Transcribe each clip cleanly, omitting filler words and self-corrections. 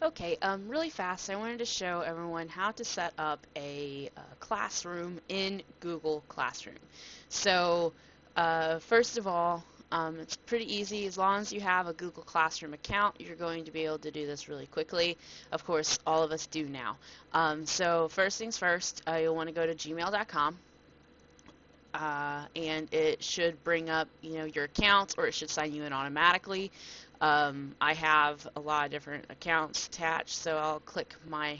Okay, really fast, I wanted to show everyone how to set up a classroom in Google Classroom. So, first of all, it's pretty easy. As long as you have a Google Classroom account, you're going to be able to do this really quickly. Of course, all of us do now. So, first things first, you'll want to go to gmail.com. And it should bring up, your accounts, or it should sign you in automatically. I have a lot of different accounts attached, so I'll click my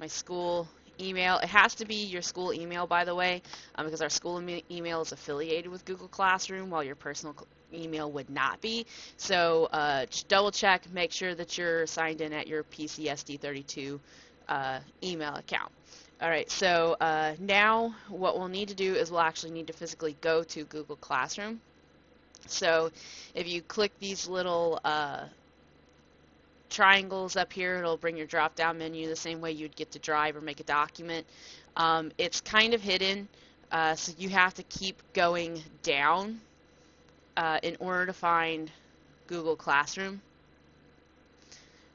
school email. It has to be your school email, by the way, because our school email is affiliated with Google Classroom, while your personal email would not be. So just double check, make sure that you're signed in at your PCSD32 email account. All right, so now what we'll need to do is we'll actually need to physically go to Google Classroom. So if you click these little triangles up here, it'll bring your drop-down menu the same way you'd get to Drive or make a document. It's kind of hidden, so you have to keep going down in order to find Google Classroom.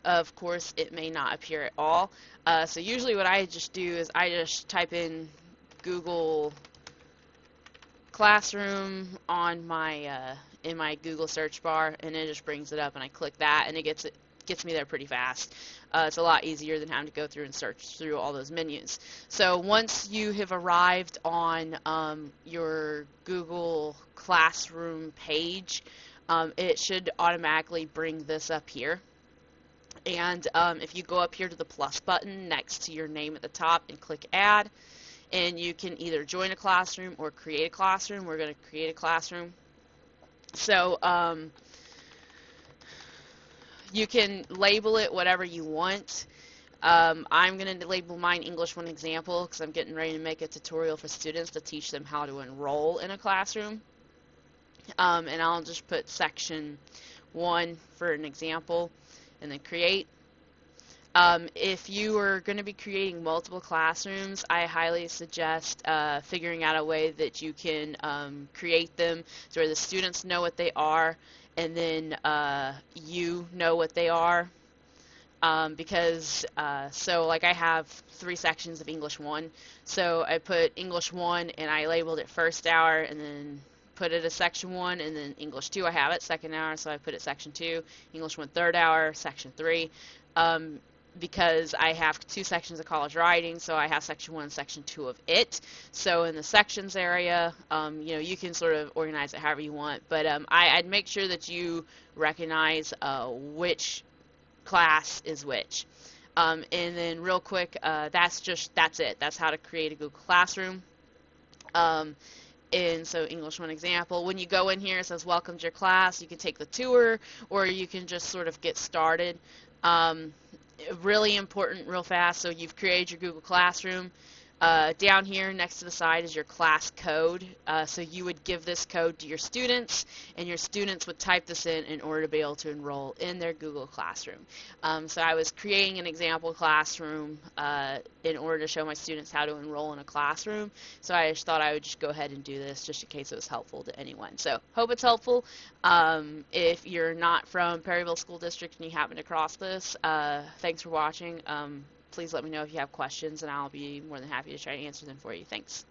Of course, it may not appear at all. So usually what I just do is I just type in Google Classroom on my in my Google search bar, and it just brings it up, and I click that, and it gets me there pretty fast. It's a lot easier than having to go through and search through all those menus. So once you have arrived on your Google Classroom page, it should automatically bring this up here. And if you go up here to the plus button next to your name at the top and click Add, and you can either join a classroom or create a classroom. We're going to create a classroom. So you can label it whatever you want. I'm going to label mine English 1 example because I'm getting ready to make a tutorial for students to teach them how to enroll in a classroom. And I'll just put section 1 for an example, and then create. If you are going to be creating multiple classrooms, I highly suggest figuring out a way that you can create them so where the students know what they are, and then you know what they are. So like I have 3 sections of English 1, so I put English 1 and I labeled it first hour, and then put it as section 1, and then English 2 I have it second hour, so I put it section 2, English 1 third hour, section 3. Because I have 2 sections of college writing, so I have section 1 and section 2 of it. So in the sections area, you can sort of organize it however you want, but I'd make sure that you recognize which class is which. And then real quick, that's it. That's how to create a Google Classroom. And so English 1 example, when you go in here, it says welcome to your class. You can take the tour, or you can just sort of get started. Really important, real fast, so you've created your Google Classroom. Down here next to the side is your class code. So you would give this code to your students, and your students would type this in order to be able to enroll in their Google Classroom. So I was creating an example classroom in order to show my students how to enroll in a classroom. So I just thought I would just go ahead and do this just in case it was helpful to anyone. So hope it's helpful. If you're not from Perryville School District and you happen to cross this, thanks for watching. Please let me know if you have questions, and I'll be more than happy to try to answer them for you. Thanks.